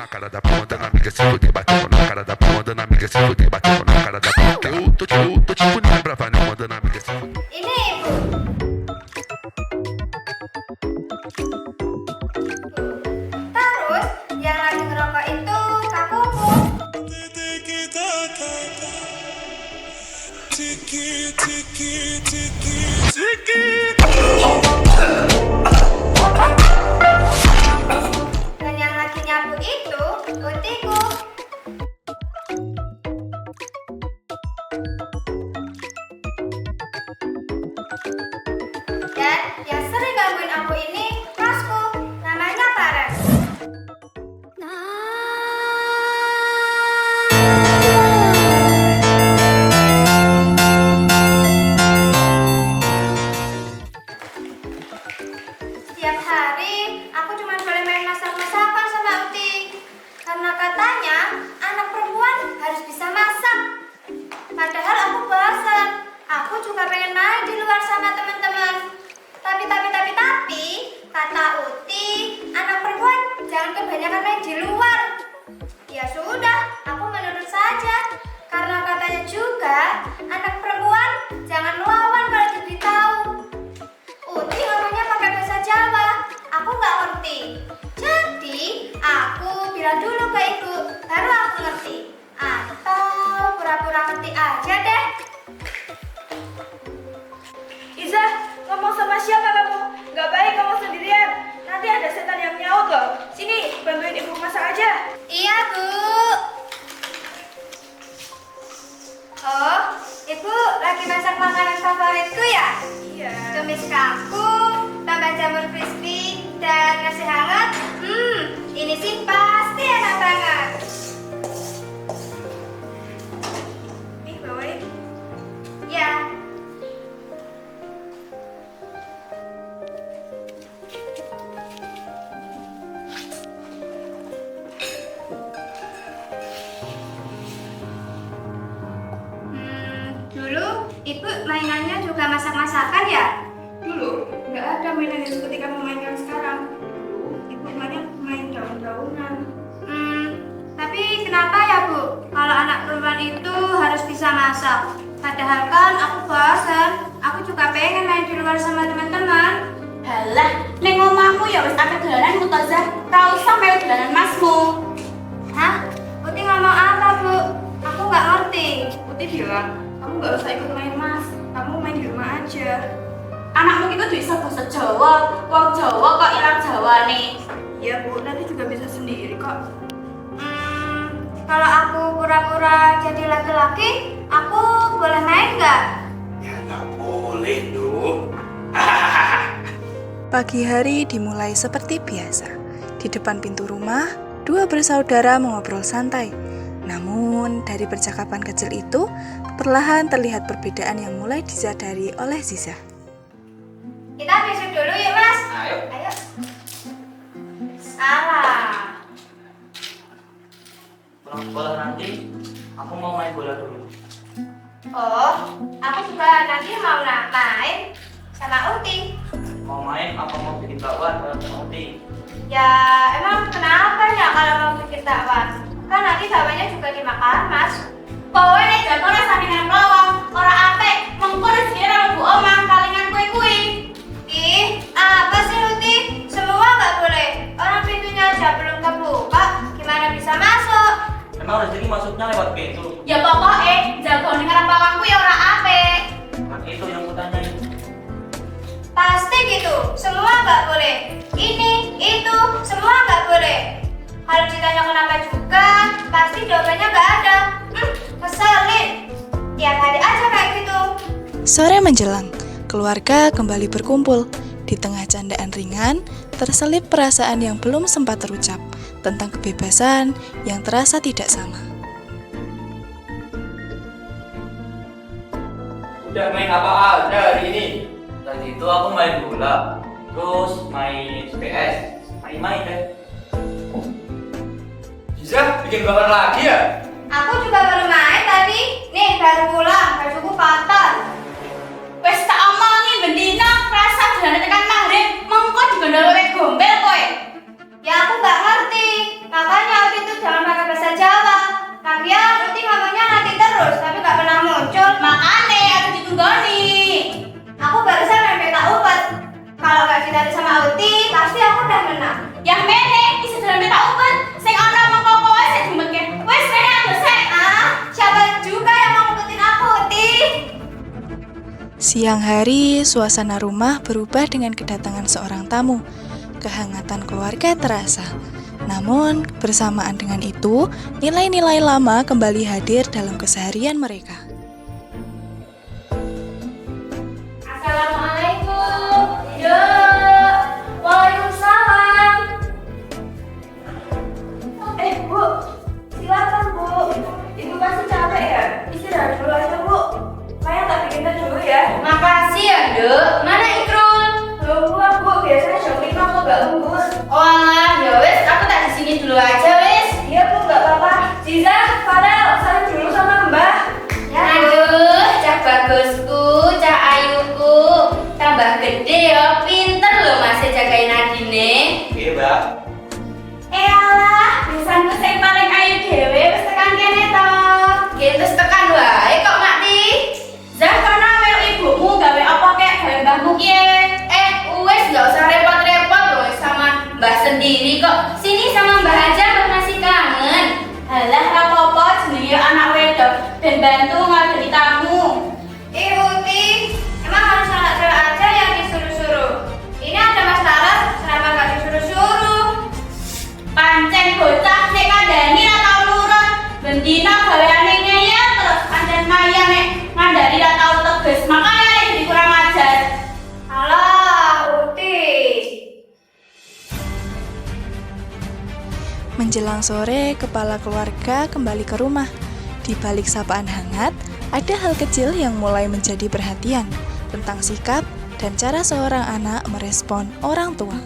na cara da prima, mandando amiga se fuder, batendo na cara da prima, mandando amiga se fuder, batendo na cara da prima. Eu tô tipo nem brava, né? Mandando amiga se fuder. Ini ibu. Terus yang lagi ngerokok itu kakakku. Dan yang lagi nyapu itu utiku. Dan yang sering gangguin aku ini masku, namanya Paras. Setiap hari aku cuma boleh main masak-masakan sama Uti. Karena katanya anak perempuan harus bisa masak. Padahal aku bosan. Aku juga pengen main di luar sama teman-teman. Tapi kata Uti, anak perempuan jangan kebanyakan main di luar. Ya sudah, aku menurut saja. Karena katanya juga anak perempuan jangan melawan kalau diberitahu. Uti ngomongnya pakai bahasa Jawa, aku nggak ngerti. Jadi aku bilang dulu ke ibu, baru aku ngerti. Atau pura-pura ngerti aja deh. Iza, ngomong sama siapa kamu? Gak baik kamu sendirian. Nanti ada setan yang nyaut loh. Sini, bantuin ibu masak aja. Iya bu. Oh, ibu lagi masak makanan favoritku ya? Iya. Tumis kangkung, tambah jamur crispy, dan nasi hangat. Ini sih pasti enak banget. Nih, bawain. Ya. Dulu ibu mainannya juga masak-masakan ya? Dulu, nggak ada mainan yang seperti kamu mainkan sekarang. Dulu, ibu mainnya main daun-daunan. Tapi kenapa ya bu? Kalau anak perempuan itu harus bisa masak. Padahal kan aku bosan. Aku juga pengen main di luar sama teman-teman. Halah, ning omahmu ya wis akeh dolanan Mutazah. Ra usah melu dolanan masmu. Hah? Uti ngomong apa bu? Aku nggak ngerti. Putih bilang, kamu nggak usah ikut main mas. Kamu main di rumah aja. Anakmu itu bisa bahasa Jawa. Wong Jawa kok ilang Jawane. Iya bu, nanti juga bisa sendiri kok. Kalau aku pura-pura jadi laki-laki, aku boleh main nggak? Ya nggak boleh dong. Pagi hari dimulai seperti biasa. Di depan pintu rumah, dua bersaudara mengobrol santai. Namun, dari percakapan kecil itu, perlahan terlihat perbedaan yang mulai disadari oleh Ziza. Kita besok dulu yuk mas. Ayo. Ayo. Salah. Pulang sekolah nanti, aku mau main bola dulu. Oh, aku juga nanti mau main sama Uti. Mau main apa mau bikin bakwan bareng sama Uti? Ya, emang kenapa ya kalau mau bikin bakwan? Kan nanti bakwannya juga dimakan mas. Kowe nek jatone samingan lawang, ora apik. Mengko rezeki ra mlebu omah kalingan kuwi-kuwi. Ih, apa sih Uti? Semua nggak boleh. Orang pintunya aja belum kebuka, gimana bisa masuk? Emang rezeki masuknya lewat pintu? Ya pokoke jagone ngarep lawangku ya ora apik. Kan itu yang kutanyain. Pasti gitu, semua nggak boleh. Ini, itu, semua nggak boleh. Kalau ditanya kenapa juga, pasti jawabannya nggak ada. Keselin. Tiap hari aja kayak gitu. Sore menjelang, keluarga kembali berkumpul. Di tengah candaan ringan, terselip perasaan yang belum sempat terucap tentang kebebasan yang terasa tidak sama. Udah main apa aja hari ini? Tadi itu aku main bola, terus main PS, main-main deh. Bisa bikin bakar lagi ya? Aku juga baru main tadi. Nih, baru pulang, bajuku patah. Wes tak omongi bendina rasa dolanan tekan maghrib, mengko digondol kowe gombel kowe. Ya aku nggak ngerti. Makanya Uti terus, tapi nggak pernah muncul. Makane aku ditunggoni. Aku barusan main peta umpet. Kalau nggak ditarik sama Uti, pasti aku udah menang. Yang mene isi dalam peta umpet. Sing ana mengko kowe sing dimetke. Wis mene aku sek. Ah, siapa juga yang mau ngikutin aku, Uti? Siang hari, suasana rumah berubah dengan kedatangan seorang tamu. Kehangatan keluarga terasa. Namun, bersamaan dengan itu, nilai-nilai lama kembali hadir dalam keseharian mereka. Assalamualaikum. Dek. Waalaikumsalam. Bu, silakan Bu. Ibu pasti capek ya? Istirahat dulu aja Bu. Saya tak bikin teh dulu ya. Makasih ya, Dek. Mana Ikrul? Belum pulang Bu, biasanya jam 5 kok gak lembur. Wah, ya wes, aku tak di sini dulu aja wes. Iya Bu, gak apa-apa. Ziza, Farel, salim dulu sama Mbah. Ya, aduh, cah bagusku, cah ayuku, tambah gede ya, pinter loh masih jagain adine. Iya, Mbak. Alah, bisanku sing paling ayu dhewe wis tekan kene to. Nggih, wis tekan wae kok, Makti. Zah kono wae ibumu gawe apa kek gawe mbahmu kiye? Wes nggak usah repot-repot loh sama Mbah sendiri kok. Sini sama Mbah aja, Mbah masih kangen. Halah ra apa-apa jenenge anak wedok ben bantu ngadeni tamu. Uti, emang harus anak cewek aja yang disuruh-suruh? Ini ada Mas Laras, kenapa nggak disuruh-suruh? Pancen bocah nek kandhani ra tau nurut. Bendina gaweane ngeyel terus pancen maya nek ngandani ra tau tegas. Makane nek jadi kurang ajar. Alah, Uti. Menjelang sore, kepala keluarga kembali ke rumah. Di balik sapaan hangat, ada hal kecil yang mulai menjadi perhatian tentang sikap dan cara seorang anak merespon orang tua.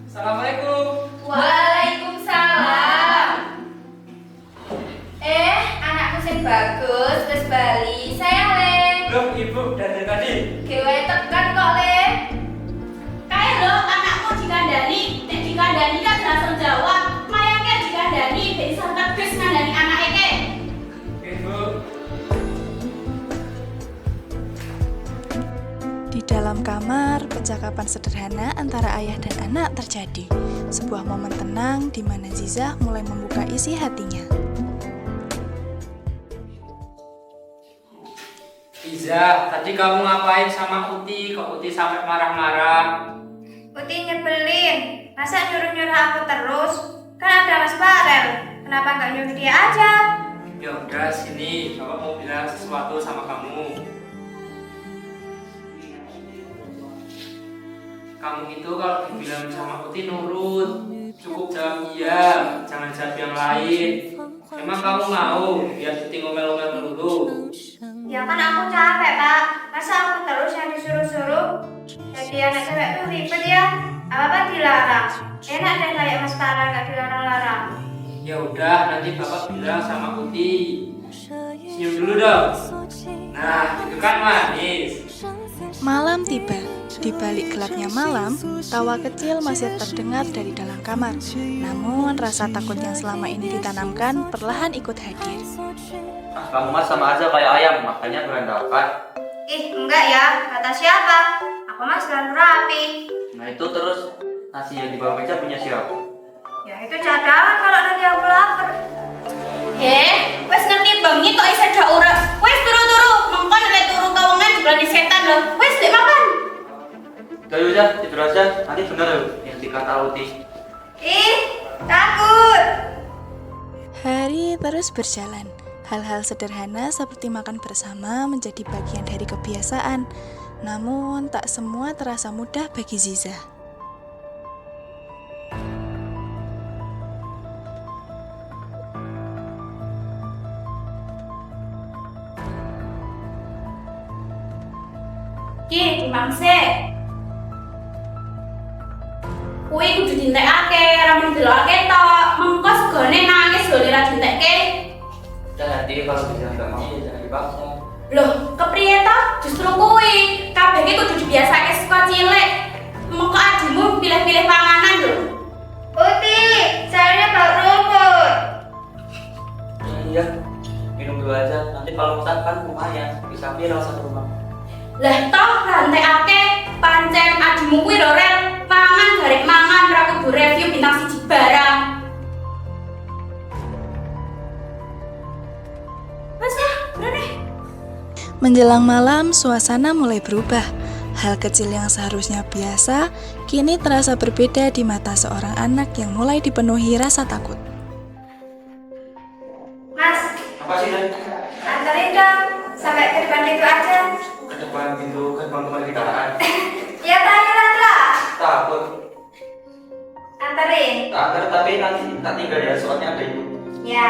Assalamualaikum. Waalaikumsalam. Anakku sing bagus, wis bali. Sayang, Le. Loh, Ibu dari tadi. Dewe tekan kok, Le. Kae lho anakmu dikandani, nek dikandani kan langsung jawab. Mayangke dikandani ben iso tegas ngandani anake ke. Ibu. Di dalam kamar, percakapan sederhana antara ayah dan anak terjadi. Sebuah momen tenang di mana Ziza mulai membuka isi hatinya. Iza, tadi kamu ngapain sama Uti? Kok Uti sampai marah-marah? Uti nyebelin. Masa nyuruh-nyuruh aku terus? Kan ada Mas Farel. Kenapa nggak nyuruh dia aja? Ya udah, sini. Bapak mau bilang sesuatu sama kamu. Kamu itu kalau dibilang sama Uti nurut. Cukup jawab iya, jangan jawab yang lain. Emang kamu mau biar Uti ngomel-ngomel dulu? Ya kan aku capek, Pak. Masa aku terus yang disuruh-suruh? Jadi anak cewek tuh ribet ya. Apa-apa dilarang. Enak deh kayak Mas Farel nggak dilarang-larang. Ya udah, nanti Bapak bilang sama Uti. Senyum dulu dong. Nah, itu kan manis. Malam tiba. Di balik gelapnya malam, tawa kecil masih terdengar dari dalam kamar. Namun, rasa takut yang selama ini ditanamkan perlahan ikut hadir. Kamu mas sama aja kayak ayam, makanya berantakan. Enggak ya. Kata siapa? Aku mah selalu rapi. Nah itu terus, nasi yang di bawah meja punya siapa? Ya itu cadangan kalau nanti aku lapar. Wes ngerti bengi kok isih dak urip. Wes turu-turu, mengko nek turu kawengan diblani setan lho. Wes lek makan. Udah ya, tidur aja, nanti bener loh yang dikata Uti. Takut. Hari terus berjalan. Hal-hal sederhana seperti makan bersama menjadi bagian dari kebiasaan. Namun, tak semua terasa mudah bagi Ziza. Ki, timbang sik. Kuwi kudu dintekake, ora mung delokake tok. Mengko segone nangis lho ora dintekke. Udah nanti kalau bisa nggak mau ya jangan dipaksa. Loh, kepriye toh? Justru kuwi kabeh iki kudu dibiasake saka cilik. Mengko adimu pilih-pilih panganan lho. Uti, sayurnya bagus Ngajimu kuwi lho Rel, mangan garek mangan ra kudu review bintang 1 barang. Mas, berani. Menjelang malam, suasana mulai berubah. Hal kecil yang seharusnya biasa, kini terasa berbeda di mata seorang anak yang mulai dipenuhi rasa takut. Mas, Apa sih, Dan? anterin dong sampai ke depan pintu aja. Ke depan pintu gerbang kemerdekaan. Ya tanyalah lah. Takut. Anterin. Takut, tapi nanti tak tinggal ya, soalnya ada ibu. Ya.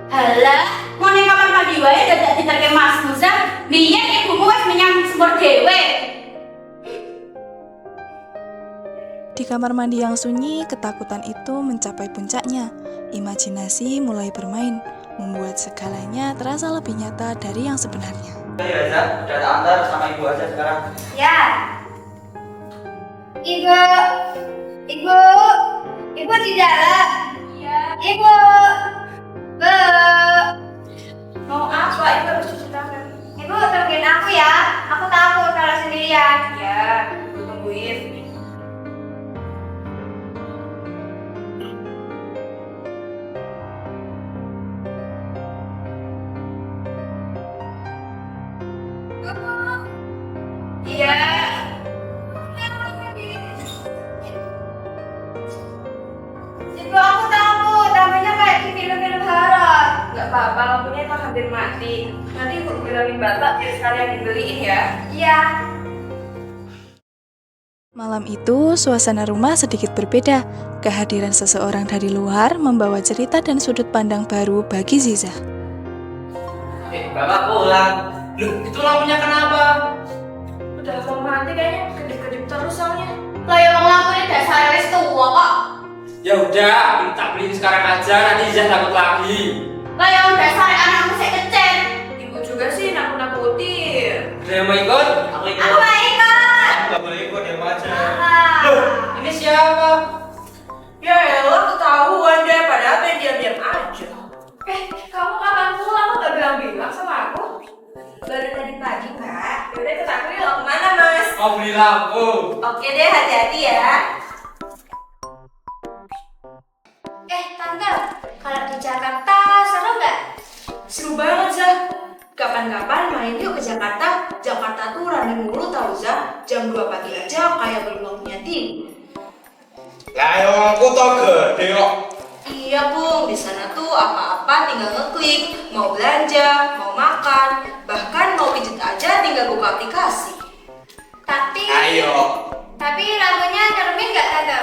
Halah, mau ning kamar mandi wae dadak diterke Mas Musa. Biyen ibumu wis menyang sumur dhewe. Di kamar mandi yang sunyi, ketakutan itu mencapai puncaknya. Imajinasi mulai bermain, membuat segalanya terasa lebih nyata dari yang sebenarnya. Udah ya, Zak. Udah tak antar sama ibu aja sekarang. Ya. Ibu. Ibu. Ibu di dalam. Iya. Ibu. Bu. Mau apa? Ibu harus cuci tangan. Ibu tungguin aku ya. Aku takut kalau sendirian. Ya, Ibu tungguin. Iya. Ibu aku takut. Tampaknya kayak di film-film horor. Gak apa-apa, lampunya emang hampir mati. Nanti Ibu bilangin Bapak biar sekalian dibeliin ya. Iya. Malam itu, suasana rumah sedikit berbeda. Kehadiran seseorang dari luar membawa cerita dan sudut pandang baru bagi Ziza. Bapak pulang. Loh, itu lampunya kenapa? Udah mau mati kayaknya, kedip-kedip terus soalnya. Lah ya wong lampune dasare wis tuwa kok. Ya udah, tak beliin sekarang aja, nanti Zah takut lagi. Lah ya wong dasare anakmu sik kecil. Ibu juga sih nakut-nakutin. Ada yang mau ikut? Aku ikut. Aku mau ikut. Aku nggak boleh ikut, diam aja. Loh, ini siapa? Ya elah, ketahuan deh, padahal pengen diam-diam aja. Kamu kapan pulang? Kok gak bilang-bilang sama aku? Baru tadi pagi, Mbak. Yaudah ikut aku yuk, kemana Mas? Mau beli lampu. Oke deh, hati-hati ya. Tante, kalau di Jakarta seru nggak? Seru banget, Zah. Kapan-kapan main yuk ke Jakarta. Jakarta tuh rame mulu tau, Zah. Jam 2 pagi aja kayak belum waktunya tidur. Lah yo aku to gede kok. Iya, Bung. Di sana tuh apa-apa tinggal ngeklik. Mau belanja, mau makan, bahkan mau pijet aja tinggal buka aplikasi. Tapi lampunya nyeremin nggak, Tante?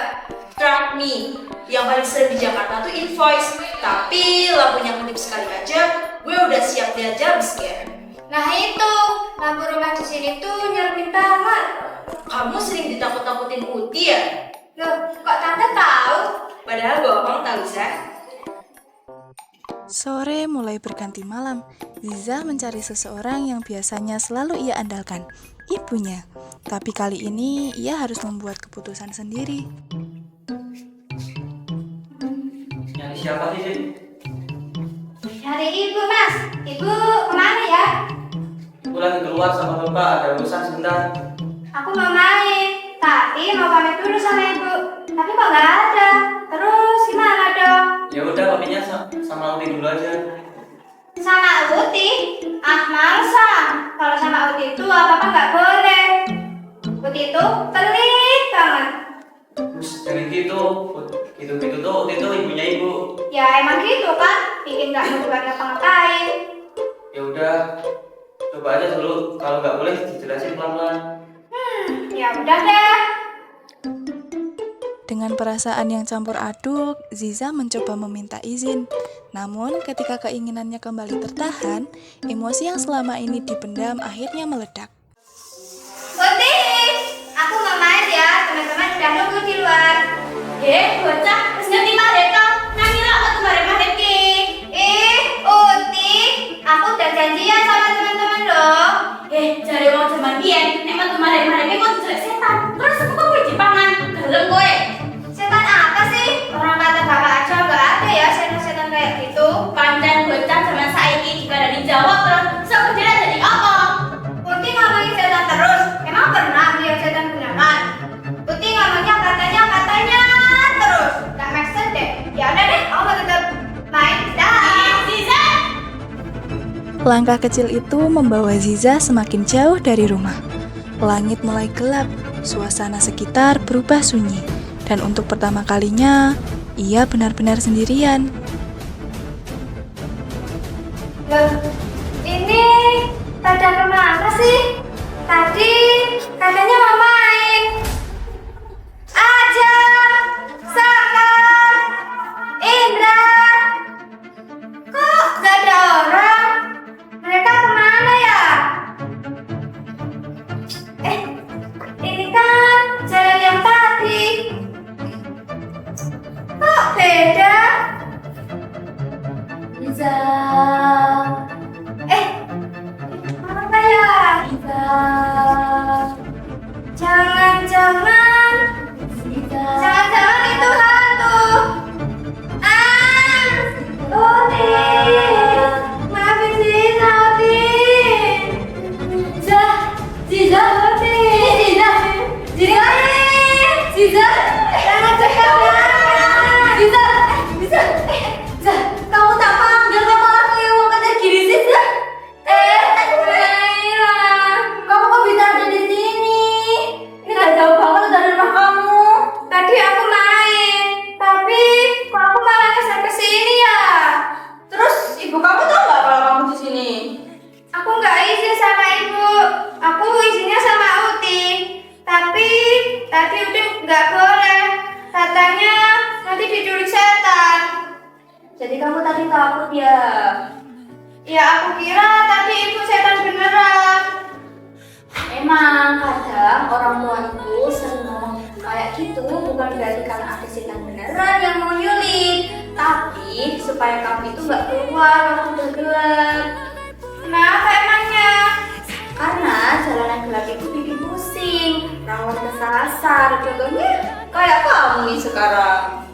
Trust me, yang paling sering di Jakarta tuh invoice. Tapi lampunya kedip sekali aja, gue udah siap lihat jam scare. Nah itu, lampu rumah di sini tuh nyeremin banget. Kamu sering ditakut-takutin Uti ya? Loh, kok Tante tahu? Padahal bohong tau, Zah. Sore mulai berganti malam. Ziza mencari seseorang yang biasanya selalu ia andalkan, ibunya. Tapi kali ini ia harus membuat keputusan sendiri. Nyari siapa sih, Zin? Dari ibu, Mas. Ibu kemana ya? Aku lagi keluar sama bapak, ada urusan sebentar. Aku mau main, tapi mau pamit dulu sama ibu. Tapi kok nggak ada. Terus gimana dong? Ya udah, pamitnya sama Uti dulu aja. Sama Uti? Ah, masa? Kalau sama Uti itu apa-apa nggak boleh. Uti itu pelit banget. Terus dari gitu tuh Uti tuh ibunya ibu. Ya emang gitu kan, bikin nggak mau ngapa-ngapain. Ya udah, coba aja dulu. Kalau nggak boleh dijelasin pelan-pelan. Ya udah deh. Dengan perasaan yang campur aduk, Ziza mencoba meminta izin. Namun, ketika keinginannya kembali tertahan, emosi yang selama ini dipendam akhirnya meledak. Uti, aku mau main ya. Teman-teman udah nunggu di luar. Bocah, wis ngerti mereka. Nang ira apa tuh mereka iki? Uti, aku udah janjian sama teman-teman loh. Jare wong jaman biyen, nek metu marek-marek kok jelek setan. Terus aku kok kuwi dipangan. Gelem kowe. Setan apa sih? Orang kata bapak aja nggak ada ya setan-setan kayak gitu. Pancen bocah jaman saiki jika ada dijawab terus sok gedhe Langkah kecil itu membawa Ziza semakin jauh dari rumah. Langit mulai gelap, suasana sekitar berubah sunyi, dan untuk pertama kalinya, ia benar-benar sendirian. Loh, ini pada kemana sih? Tadi katanya mau main. Aja, Saka, Indra. Kok gak ada orang? Mereka kemana ya? Ini kan jalan yang tadi. Kok beda? Liza. Apa ya? Liza. Jangan-jangan itu hantu. Uti. Maafin Ziza, Uti. Ziza, Uti. Ziza. Jangan cekap. Ziza. Kamu tak panggil, kamu malah kelewat kata gini, Ziza. Naila, kamu kok bisa ada di sini? Ini gak jauh banget dari rumah kamu. Tadi aku main, tapi kok aku malah kesel kesini ya? Terus ibu kamu tahu nggak kalau kamu di sini? Aku nggak izin sama ibu, aku izinnya sama Uti. Tapi tadi Uti nggak boleh, katanya nanti diculik setan. Jadi kamu tadi takut ya? Ya aku kira tadi ibu setan beneran. Emang kadang orang tua itu sering ngomong kayak gitu bukan berarti karena ada setan beneran yang mau nyulik, tapi supaya kamu itu nggak keluar waktu udah gelap. Kenapa emangnya? Karena jalanan gelap itu bikin pusing, rawan kesasar. Contohnya kayak kamu nih sekarang.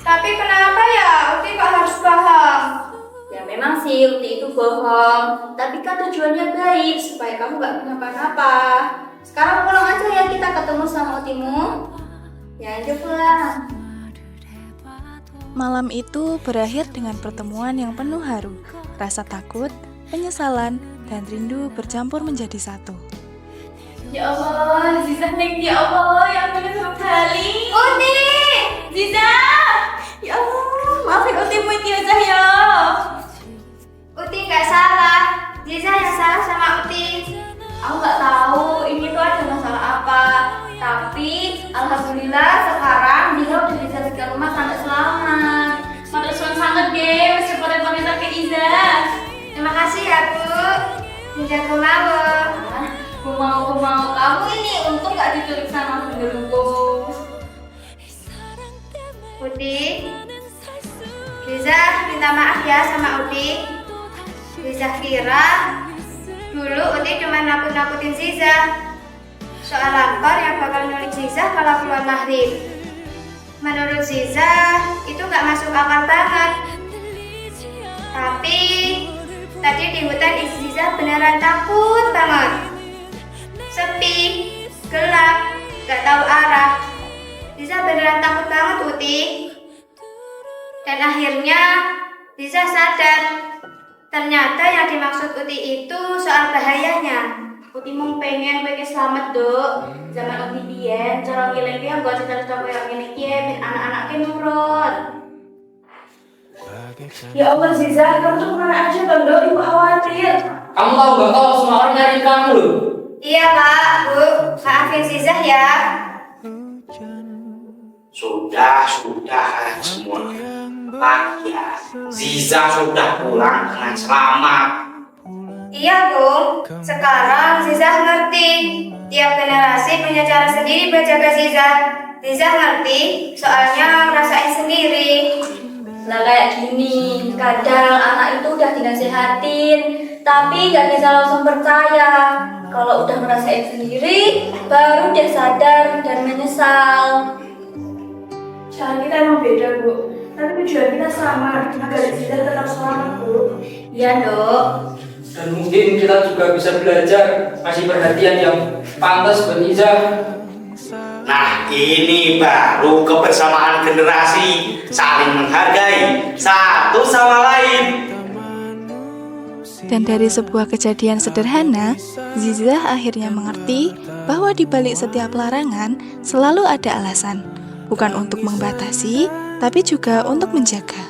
Tapi kenapa ya Uti kok harus bohong? Ya memang sih Uti itu bohong, tapi kan tujuannya baik supaya kamu gak kenapa-napa. Sekarang pulang aja ya, kita ketemu sama Utimu. Ya aja pulang. Malam itu berakhir dengan pertemuan yang penuh haru. Rasa takut, penyesalan, dan rindu bercampur menjadi satu. Ya Allah, Ziza Neng, ya Allah, yang bener sekali. Uti! Ziza! Ya Allah, maafin Utimu itu aja ya. Uti nggak salah, Ziza yang salah sama Uti. Aku nggak tahu ini tuh ada masalah apa, tapi alhamdulillah sekarang Ziza udah bisa ke rumah sampai selamat. Matur suwun sanget deh, masih repot-repot ke Iza. Terima kasih ya Bu. Ziza kemauan. Aku mau kamu ini untung nggak diculik sama genderuwo. Uti, Ziza minta maaf ya sama Uti. Ziza kira dulu Uti cuma nakut-nakutin Ziza soal lapor yang bakal nyulik Ziza kalau keluar maghrib. Menurut Ziza itu gak masuk akal banget. Tapi tadi di hutan isi Ziza beneran takut banget. Sepi, gelap, gak tahu arah. Ziza beneran takut banget Uti. Dan akhirnya Ziza sadar ternyata yang dimaksud Uti itu soal bahayanya. Uti mau pengen selamat dok. Zaman Uti biyen cara ngiling gak cerita koyo ngene iki ben anak-anake nurut. Ya Allah Ziza, kamu tuh kemana aja Bang Dok? Ibu khawatir. Kamu tahu nggak kalau semua orang nyari kamu loh. Iya Kak, Bu, maafin Ziza ya. Sudah semua. Pak ya, Ziza sudah pulang dengan selamat. Iya Bu, sekarang Ziza ngerti. Tiap generasi punya cara sendiri buat jaga Ziza. Ziza ngerti, soalnya ngerasain sendiri. Lah kayak gini, kadang anak itu udah dinasehatin, tapi gak bisa langsung percaya. Kalau udah ngerasain sendiri, baru dia sadar dan menyesal. Cara kita emang beda Bu, tapi tujuan kita sama, agar Ziza tetap selamat Bu. Iya dok. Dan mungkin kita juga bisa belajar kasih perhatian yang pantas buat Iza. Nah, ini baru kebersamaan generasi, saling menghargai satu sama lain. Dan dari sebuah kejadian sederhana, Zizah akhirnya mengerti bahwa di balik setiap larangan selalu ada alasan, bukan untuk membatasi, tapi juga untuk menjaga.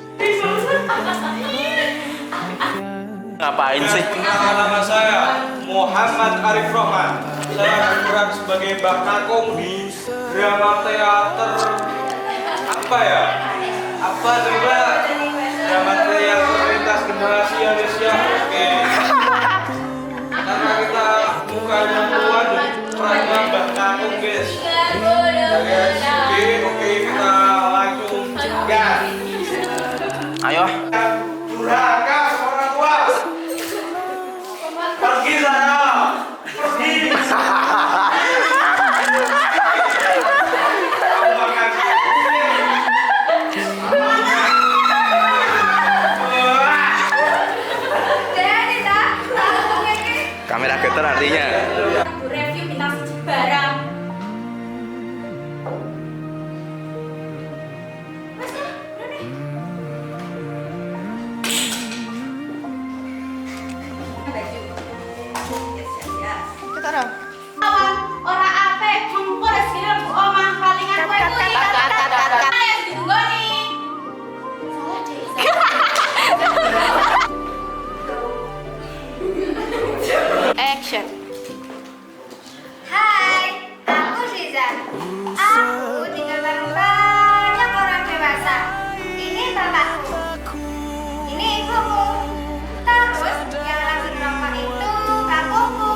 Ngapain sih? Nama saya Muhammad Arif Rohman. Saya berperan sebagai Mbak Kakung di drama teater apa ya? Apa coba? Drama teater lintas generasi Indonesia. Oke. Karena kita mukanya tua dan perannya Mbak Kakung, guys. Oke, kita langsung gas. Ayo. Durhaka orang tua. Pergi sana. Pergi. Kamera getar artinya. Review bintang barang. Ora ape mengkur sini Bu Omah palingan kowe kuwi. Ayo ditunggoni. Action. Hai, aku Zizah. Aku tinggal bareng banyak orang dewasa. Ini bapakku. Ini ibumu. Terus yang lagi ngerokok itu kakungku.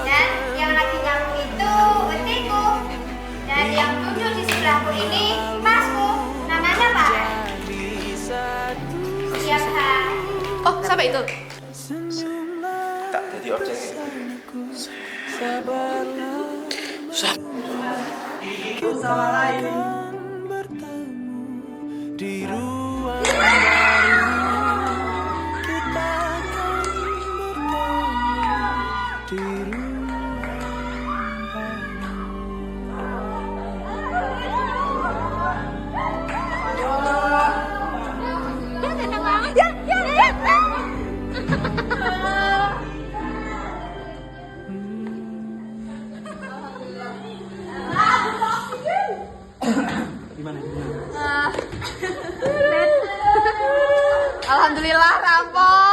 Dan yang lagi nyambung itu utiku. Dan yang duduk di sebelahku ini masku. Namanya Pak. Siapa? Oh, sampai itu. Tak jadi objek. Alhamdulillah rampung.